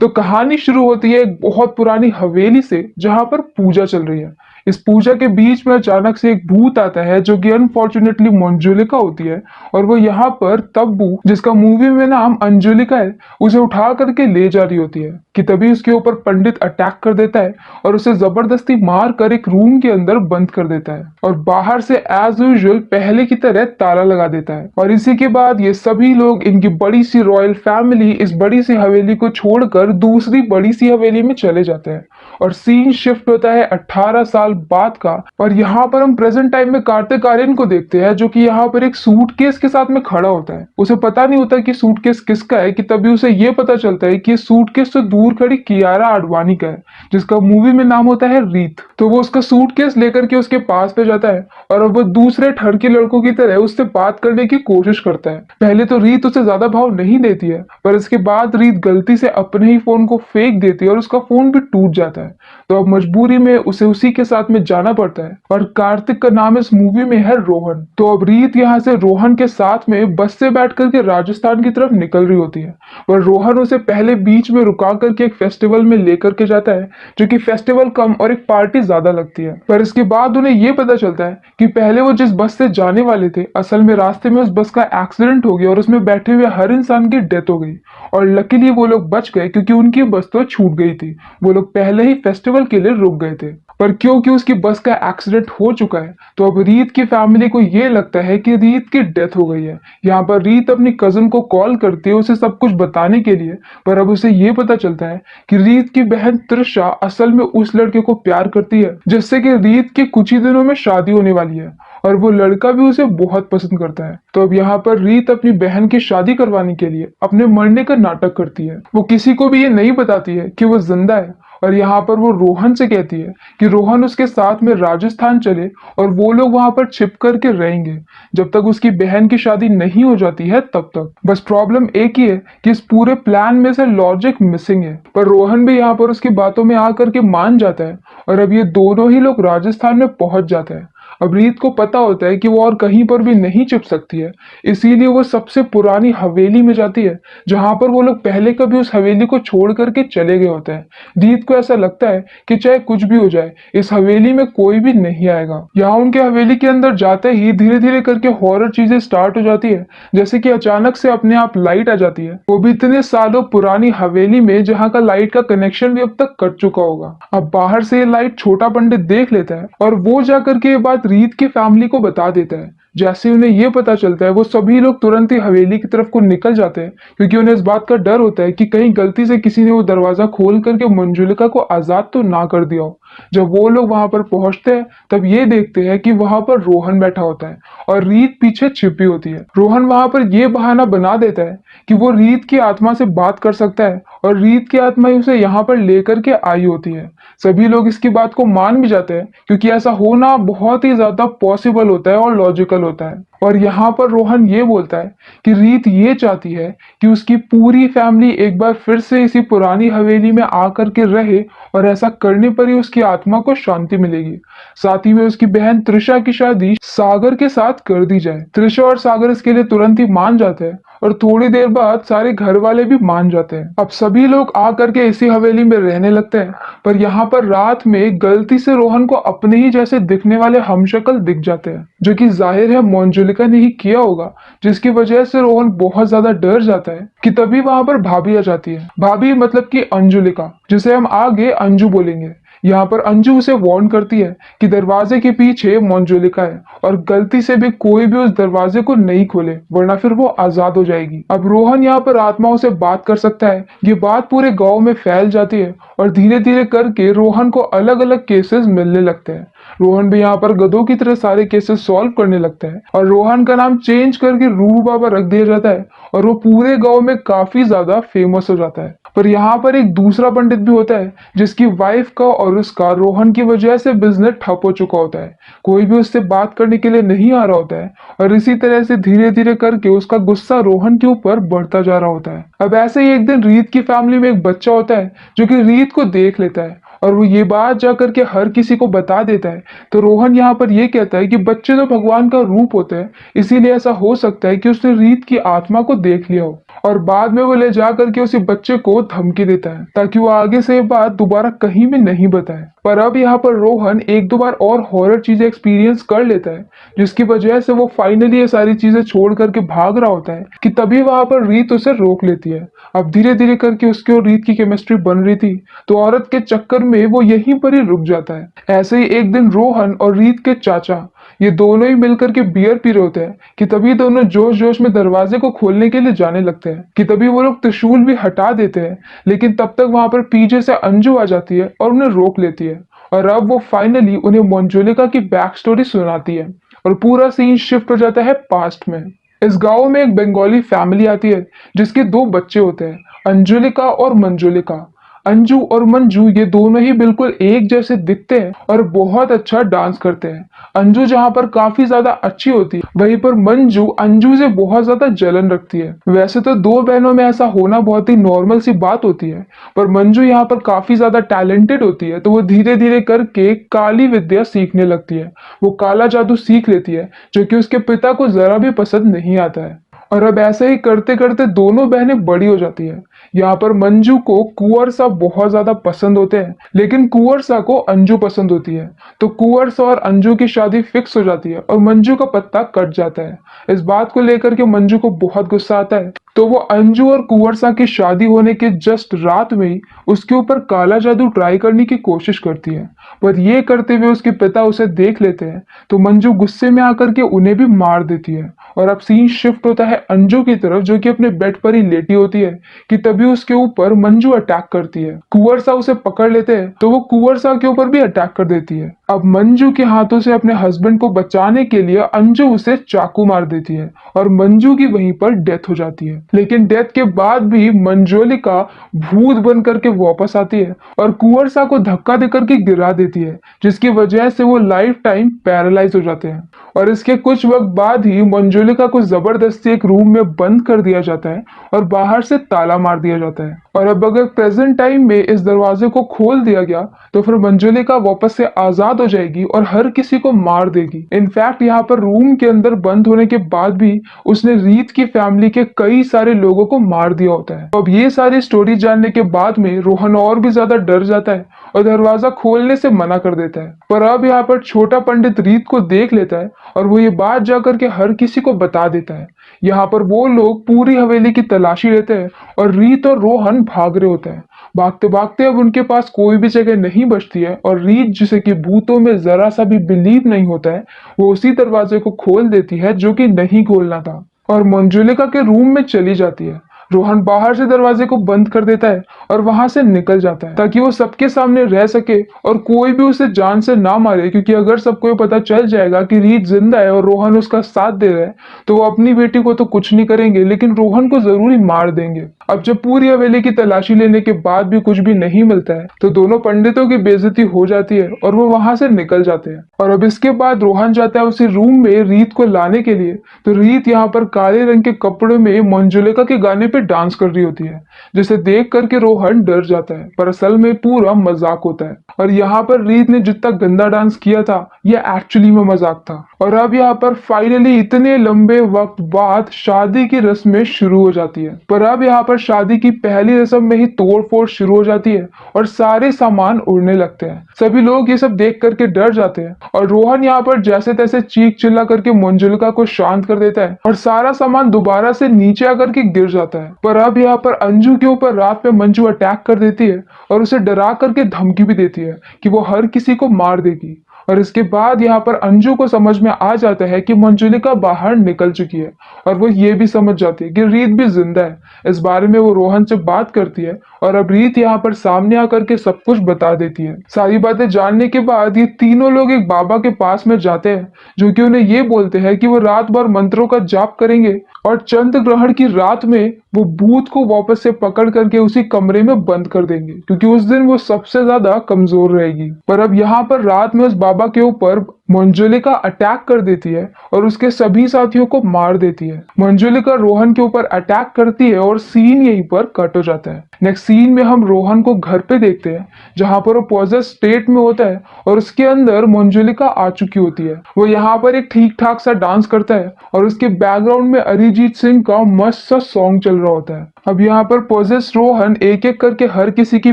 तो कहानी शुरू होती है एक बहुत पुरानी हवेली से जहां पर पूजा चल रही है। इस पूजा के बीच में अचानक से एक भूत आता है जो कि अनफॉर्चुनेटली मंजुलिका होती है। और वो यहाँ पर तब्बू, जिसका मूवी में नाम अंजुलिका है, उसे उठा करके ले जा रही होती है कि तभी उसके ऊपर पंडित अटैक कर देता है और उसे जबरदस्ती मार कर एक रूम के अंदर बंद कर देता है और बाहर से एज यूजुअल पहले की तरह ताला लगा देता है। और इसी के बाद ये सभी लोग, इनकी बड़ी सी रॉयल फैमिली, इस बड़ी सी हवेली को छोड़कर दूसरी बड़ी सी हवेली में चले जाते हैं। और सीन शिफ्ट होता है 18 साल बाद का। और यहाँ पर हम प्रेजेंट टाइम में कार्तिक आर्यन को देखते हैं जो कि यहाँ पर एक सूटकेस के साथ में खड़ा होता है। उसे पता नहीं होता कि सूटकेस किसका है कि तभी उसे ये पता चलता है कि सूटकेस तो दूर खड़ी कियारा आडवाणी का है, जिसका मूवी में नाम होता है रीत। तो वो उसका सूटकेस लेकर के उसके पास पे जाता है और अब वो दूसरे ठरकी लड़कों की तरह उससे बात करने की कोशिश करता है। पहले तो रीत उसे ज्यादा भाव नहीं देती है, पर इसके बाद रीत गलती से अपने ही फोन को फेंक देती है और उसका फोन भी टूट जाता है। तो अब मजबूरी में उसे उसी के साथ में जाना पड़ता है और कार्तिक का नाम इस मूवी में है रोहन। तो अब रीत यहाँ से रोहन के साथ में बस से बैठ करके राजस्थान की तरफ निकल रही होती है। पर रोहन उसे पहले बीच में रुका करके एक फेस्टिवल में लेकर के जाता है, जो कि फेस्टिवल कम और एक पार्टी ज्यादा लगती है। पर इसके बाद उन्हें ये पता चलता है कि पहले वो जिस बस से जाने वाले थे, असल में रास्ते में उस बस का एक्सीडेंट हो गया और उसमें बैठे हुए हर इंसान की डेथ हो गई। और लकीली वो लोग बच गए क्योंकि उनकी बस तो छूट गई थी। वो लोग पहले ही फेस्टिवल के लिए रुक गए थे। पर क्योंकि उसकी बस का एक्सीडेंट हो चुका है, तो अब रीत की फैमिली को ये लगता है कि रीत की डेथ हो गई है। यहाँ पर रीत अपनी कजन को कॉल करती है उसे सब कुछ बताने के लिए। पर अब उसे ये पता चलता है कि रीत की बहन त्रिशा असल में उस लड़के को प्यार करती है जिससे कि रीत के कुछ ही दिनों में शादी होने वाली है और वो लड़का भी उसे बहुत पसंद करता है। तो अब यहाँ पर रीत अपनी बहन की शादी करवाने के लिए अपने मरने का नाटक करती है। वो किसी को भी ये नहीं बताती है कि वो जिंदा है। और यहाँ पर वो रोहन से कहती है कि रोहन उसके साथ में राजस्थान चले और वो लोग वहां पर छिप करके रहेंगे जब तक उसकी बहन की शादी नहीं हो जाती है तब तक। बस प्रॉब्लम एक ही है कि इस पूरे प्लान में से लॉजिक मिसिंग है। पर रोहन भी यहाँ पर उसकी बातों में आकर के मान जाता है और अब ये दोनों ही लोग राजस्थान में पहुंच जाते हैं। अब रीत को पता होता है कि वो और कहीं पर भी नहीं छिप सकती है, इसीलिए वो सबसे पुरानी हवेली में जाती है जहां पर वो लोग पहले कभी उस हवेली को छोड़ करके चले गए होते हैं। रीत को ऐसा लगता है कि चाहे कुछ भी हो जाए, इस हवेली में कोई भी नहीं आएगा। यहाँ उनके हवेली के अंदर जाते ही धीरे धीरे करके हॉरर चीजें स्टार्ट हो जाती है, जैसे कि अचानक से अपने आप लाइट आ जाती है, वो भी इतने सालों पुरानी हवेली में जहाँ का लाइट का कनेक्शन भी अब तक कट चुका होगा। अब बाहर से ये लाइट छोटा पंडित देख लेता है और वो जाकर के ये बात रीत की फैमिली को बता देता है। जैसे उन्हें ये पता चलता है, वो सभी लोग तुरंत ही हवेली की तरफ को निकल जाते हैं क्योंकि उन्हें इस बात का डर होता है कि कहीं गलती से किसी ने वो दरवाजा खोल करके मंजुलिका को आजाद तो ना कर दिया हो। जब वो लोग वहां पर पहुंचते हैं तब ये देखते हैं कि वहां पर रोहन बैठा होता है और रीत पीछे छिपी होती है। रोहन वहां पर ये बहाना बना देता है कि वो रीत की आत्मा से बात कर सकता है और रीत की आत्मा ही उसे यहाँ पर लेकर के आई होती है। सभी लोग इसकी बात को मान भी जाते हैं क्योंकि ऐसा होना बहुत ही ज्यादा पॉसिबल होता है और लॉजिकल होता है। और यहाँ पर रोहन ये बोलता है कि रीत ये चाहती है कि उसकी पूरी फैमिली एक बार फिर से इसी पुरानी हवेली में आकर के रहे और ऐसा करने पर ही उसकी आत्मा को शांति मिलेगी। साथ ही में उसकी बहन त्रिशा की शादी सागर के साथ कर दी जाए। त्रिशा और सागर इसके लिए तुरंत ही मान जाते हैं और थोड़ी देर बाद सारे घर वाले भी मान जाते हैं। अब सभी लोग आकर के इसी हवेली में रहने लगते हैं। पर यहाँ पर रात में गलती से रोहन को अपने ही जैसे दिखने वाले हमशक्ल दिख जाते हैं, जो कि जाहिर है मंजुलिका ने ही किया होगा, जिसकी वजह से रोहन बहुत ज्यादा डर जाता है कि तभी वहां पर भाभी आ जाती है। भाभी मतलब कि अंजुलिका, जिसे हम आगे अंजू बोलेंगे। यहाँ पर अंजू उसे वार्न करती है कि दरवाजे के पीछे मंजुलिका है और गलती से भी कोई भी उस दरवाजे को नहीं खोले वरना फिर वो आजाद हो जाएगी। अब रोहन यहाँ पर आत्माओं से बात कर सकता है। ये बात पूरे गांव में फैल जाती है और धीरे धीरे करके रोहन को अलग अलग केसेस मिलने लगते हैं। रोहन भी यहाँ पर गधों की तरह सारे केसेस सॉल्व करने लगता है और रोहन का नाम चेंज करके रूह बाबा रख दिया जाता है और वो पूरे गांव में काफी ज्यादा फेमस हो जाता है। पर यहाँ पर एक दूसरा पंडित भी होता है जिसकी वाइफ का और उसका रोहन की वजह से बिजनेस ठप हो चुका होता है। कोई भी उससे बात करने के लिए नहीं आ रहा होता है और इसी तरह से धीरे धीरे करके उसका गुस्सा रोहन के ऊपर बढ़ता जा रहा होता है। अब ऐसे ही एक दिन रीत की फैमिली में एक बच्चा होता है जो कि रीत को देख लेता है और वो ये बात जाकर के हर किसी को बता देता है। तो रोहन यहाँ पर ये कहता है कि बच्चे तो भगवान का रूप होते हैं, इसीलिए ऐसा हो सकता है कि उसने रीत की आत्मा को देख लिया हो और बाद में वो ले जा करके उसी बच्चे को धमकी देता है ताकि वो आगे से ये बात दोबारा कहीं भी नहीं बताए। पर अब यहाँ पर रोहन एक दो बार और हॉरर चीजें एक्सपीरियंस कर लेता है, जिसकी वजह से वो फाइनली ये सारी चीजें छोड़ करके भाग रहा होता है कि तभी वहां पर रीत उसे रोक लेती है। अब धीरे धीरे करके उसकी और रीत की केमिस्ट्री बन रही थी, तो औरत के चक्कर में वो यहीं पर ही रुक जाता है। ऐसे ही एक दिन रोहन और रीत के चाचा ये दोनों ही मिलकर के बियर पी रहे होते हैं कि तभी दोनों जोश जोश में दरवाजे को खोलने के लिए जाने लगते हैं कि तभी वो लोग त्रिशूल भी हटा देते हैं, लेकिन तब तक वहां पर पीछे से अंजू आ जाती है और उन्हें रोक लेती है। और अब वो फाइनली उन्हें मंजुलिका की बैक स्टोरी सुनाती है और पूरा सीन शिफ्ट हो जाता है पास्ट में। इस गांव में एक बंगाली फैमिली आती है जिसके दो बच्चे होते हैं, अंजुलिका और मंजुलिका। अंजू और मंजू ये दोनों ही बिल्कुल एक जैसे दिखते हैं और बहुत अच्छा डांस करते हैं। अंजू जहाँ पर काफी ज्यादा अच्छी होती है, वहीं पर मंजू अंजू से बहुत ज्यादा जलन रखती है। वैसे तो दो बहनों में ऐसा होना बहुत ही नॉर्मल सी बात होती है, पर मंजू यहाँ पर काफी ज्यादा टैलेंटेड होती है, तो वो धीरे धीरे करके काली विद्या सीखने लगती है। वो काला जादू सीख लेती है, जो कि उसके पिता को जरा भी पसंद नहीं आता है। और अब ऐसे ही करते करते दोनों बहनें बड़ी हो जाती है। यहाँ पर मंजू को कुंवर सा बहुत ज्यादा पसंद होते हैं, लेकिन कुंवर सा को अंजू पसंद होती है। तो कुंवर सा और अंजू की शादी फिक्स हो जाती है और मंजू का पत्ता कट जाता है। इस बात को लेकर के मंजू को बहुत गुस्सा आता है, तो वो अंजू और कुंवर सा की शादी होने के जस्ट रात में ही उसके ऊपर काला जादू ट्राई करने की कोशिश करती है। पर ये करते हुए उसके पिता उसे देख लेते हैं, तो मंजू गुस्से में आकर के उन्हें भी मार देती है। और अब सीन शिफ्ट होता है अंजू की तरफ, जो कि अपने बेड पर ही लेटी होती है कि तभी उसके ऊपर मंजू अटैक करती है। कुंवर सा उसे पकड़ लेते हैं, तो वो कुंवर सा के ऊपर भी अटैक कर देती है। अब मंजू के हाथों से अपने हस्बैंड को बचाने के लिए अंजू उसे चाकू मार देती है और मंजू की वहीं पर डेथ हो जाती है। लेकिन डेथ के बाद भी मंजोलिका भूत बन करके वापस आती है और कुंवर सा को धक्का देकर के गिरा देती है, जिसकी वजह से वो लाइफ टाइम पैरालाइज हो जाते हैं। और इसके कुछ वक्त बाद ही मंजुलिका को जबरदस्ती एक रूम में बंद कर दिया जाता है और बाहर से ताला मार दिया जाता है। और अब अगर प्रेजेंट टाइम में इस दरवाजे को खोल दिया गया तो फिर मंजुलिका वापस से आजाद हो जाएगी और हर किसी को मार देगी। इनफैक्ट यहाँ पर रूम के अंदर बंद होने के बाद भी उसने रीत की फैमिली के कई सारे लोगों को मार दिया होता है। तो अब ये सारी स्टोरी जानने के बाद में रोहन और भी ज्यादा डर जाता है और दरवाजा खोलने से मना कर देता है। पर अब यहाँ पर छोटा पंडित रीत को देख लेता है और वो ये बात जाकर के हर किसी को बता देता है। यहाँ पर वो लोग पूरी हवेली की तलाशी लेते हैं और रीत और रोहन भाग रहे होते हैं। भागते भागते अब उनके पास कोई भी जगह नहीं बचती है और रीत, जिसे कि भूतों में जरा सा भी बिलीव नहीं होता है, वो उसी दरवाजे को खोल देती है जो कि नहीं खोलना था और मंजुलिका के रूम में चली जाती है। रोहन बाहर से दरवाजे को बंद कर देता है और वहां से निकल जाता है ताकि वो सबके सामने रह सके और कोई भी उसे जान से ना मारे, क्योंकि अगर सबको पता चल जाएगा कि रीत जिंदा है और रोहन उसका साथ दे रहा है तो वो अपनी बेटी को तो कुछ नहीं करेंगे लेकिन रोहन को जरूर ही मार देंगे। अब जब पूरी हवेली की तलाशी लेने के बाद भी कुछ भी नहीं मिलता है तो दोनों पंडितों की बेइज्जती हो जाती है और वो वहां से निकल जाते हैं। और अब इसके बाद रोहन जाता है उसी रूम में रीत को लाने के लिए, तो रीत यहाँ पर काले रंग के कपड़ों में मंजुलिका के गाने पे डांस कर रही होती है, जिसे देख करके रोहन डर जाता है, पर असल में पूरा मजाक होता है। और यहाँ पर रीत ने जितना गंदा डांस किया था ये एक्चुअली में मजाक था। और अब यहाँ पर फाइनली इतने लंबे वक्त बाद शादी की रस्में शुरू हो जाती है। पर अब यहाँ पर शादी की पहली रस्म में ही तोड़फोड़ शुरू हो जाती है और सारे सामान उड़ने लगते हैं। सभी लोग ये सब देख करके डर जाते हैं और रोहन यहाँ पर जैसे तैसे चीख चिल्ला करके मंजुलिका को शांत कर देता है और सारा सामान दोबारा से नीचे आकर के गिर जाता है। पर अब यहाँ पर अंजू के ऊपर रात में मंजू अटैक कर देती है और उसे डरा करके धमकी भी देती है कि वो हर किसी को मार देगी। और इसके बाद यहाँ पर अंजू को समझ में आ जाता है कि मंजुलिका बाहर निकल चुकी है और वो ये भी समझ जाती है कि रीत भी जिंदा है। इस बारे में वो रोहन से बात करती है और अब रीत यहाँ पर सामने आकर के सब कुछ बता देती है। सारी बातें जानने के बाद ये तीनों लोग एक बाबा के पास में जाते हैं, जो कि उन्हें ये बोलते हैं कि वो रात भर मंत्रों का जाप करेंगे और चंद्र ग्रहण की रात में वो भूत को वापस से पकड़ करके उसी कमरे में बंद कर देंगे, क्योंकि उस दिन वो सबसे ज्यादा कमजोर रहेगी। पर अब यहाँ पर रात में उस बाबा के ऊपर मंजुलिका अटैक कर देती है और उसके सभी साथियों को मार देती है। मंजुलिका रोहन के ऊपर अटैक करती है और सीन यहीं पर कट हो जाता है। नेक्स्ट सीन में हम रोहन को घर पे देखते हैं जहां पर वो पॉजेस स्टेट में होता है और उसके अंदर मंजुलिका आ चुकी होती है। वो यहाँ पर एक ठीक ठाक सा डांस करता है और उसके बैकग्राउंड में अरिजीत सिंह का मस्त सा सॉन्ग चल रहा होता है। अब यहाँ पर पॉजेस रोहन एक एक करके हर किसी की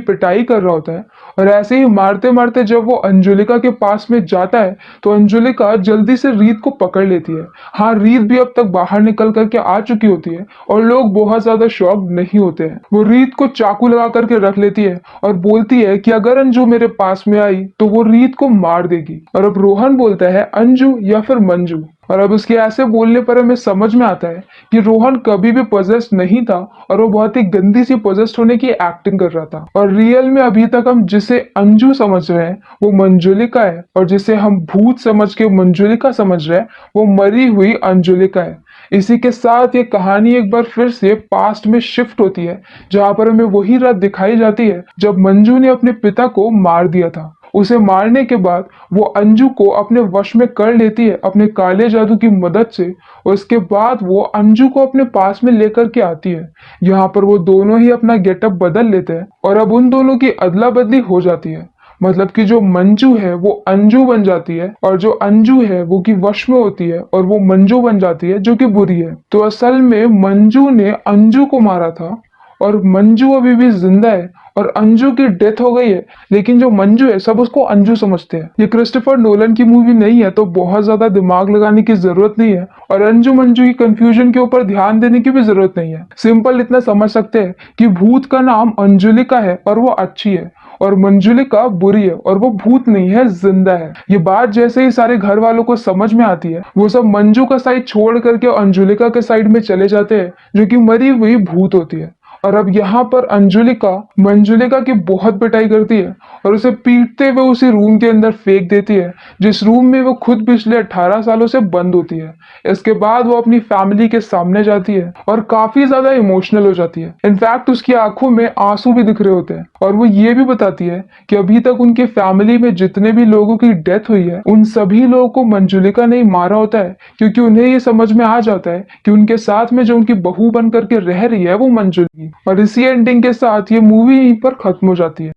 पिटाई कर रहा होता है और ऐसे ही मारते मारते जब वो अंजुलिका के पास में जाता है तो अंजुलिका जल्दी से रीत को पकड़ लेती है। हाँ, रीत भी अब तक बाहर निकल करके आ चुकी होती है और लोग बहुत ज्यादा शॉक्ड नहीं होते हैं। वो रीत को चाकू लगा करके रख लेती है और बोलती है कि अगर अंजू मेरे पास में आई तो वो रीत को मार देगी। और अब रोहन बोलता है अंजू या फिर मंजू। और अब उसके ऐसे बोलने पर हमें समझ में आता है कि रोहन कभी भी पोजेस्ड नहीं था और वो बहुत ही गंदी सी पोजेस्ड होने की एक्टिंग कर रहा था। और रियल में अभी तक हम जिसे अंजू समझ रहे हैं वो मंजुलिका है और जिसे हम भूत समझ के मंजुलिका समझ रहे हैं वो मरी हुई अंजुलिका है। इसी के साथ ये कहानी एक बार फिर से पास्ट में शिफ्ट होती है जहां पर हमें वही रात दिखाई जाती है जब मंजू ने अपने पिता को मार दिया था। उसे मारने के बाद वो अंजू को अपने वश में कर लेती है अपने काले जादू की मदद से और उसके बाद वो अंजू को अपने पास में लेकर के आती है। यहाँ पर वो दोनों ही अपना गेटअप बदल लेते हैं और अब उन दोनों की अदला बदली हो जाती है। मतलब कि जो मंजू है वो अंजू बन जाती है और जो अंजू है वो की वश में होती है और वो मंजू बन जाती है जो कि बुरी है। तो असल में मंजू ने अंजू को मारा था और मंजू अभी भी जिंदा है और अंजू की डेथ हो गई है, लेकिन जो मंजू है सब उसको अंजू समझते हैं। ये क्रिस्टोफर नोलन की मूवी नहीं है तो बहुत ज्यादा दिमाग लगाने की जरूरत नहीं है और अंजू मंजू की कंफ्यूजन के ऊपर ध्यान देने की भी जरूरत नहीं है। सिंपल इतना समझ सकते हैं कि भूत का नाम अंजुलिका है और वो अच्छी है और मंजुलिका बुरी है और वो भूत नहीं है, जिंदा है। ये बात जैसे ही सारे घर वालों को समझ में आती है वो सब मंजू का साइड छोड़ करके अंजुलिका के साइड में चले जाते हैं जो कि मरी हुई भूत होती है। और अब यहाँ पर अंजुलिका मंजुलिका की बहुत पिटाई करती है और उसे पीटते हुए उसी रूम के अंदर फेंक देती है जिस रूम में वो खुद पिछले 18 सालों से बंद होती है। इसके बाद वो अपनी फैमिली के सामने जाती है और काफी ज्यादा इमोशनल हो जाती है। इनफैक्ट उसकी आंखों में आंसू भी दिख रहे होते हैं और वो ये भी बताती है कि अभी तक उनके फैमिली में जितने भी लोगों की डेथ हुई है उन सभी लोगों को मंजुलिका ने ही मारा होता है क्योंकि उन्हें ये समझ में आ जाता है कि उनके साथ में जो उनकी बहू बन करके रह रही है वो मंजुली। और इसी एंडिंग के साथ ये मूवी यहीं पर खत्म हो जाती है।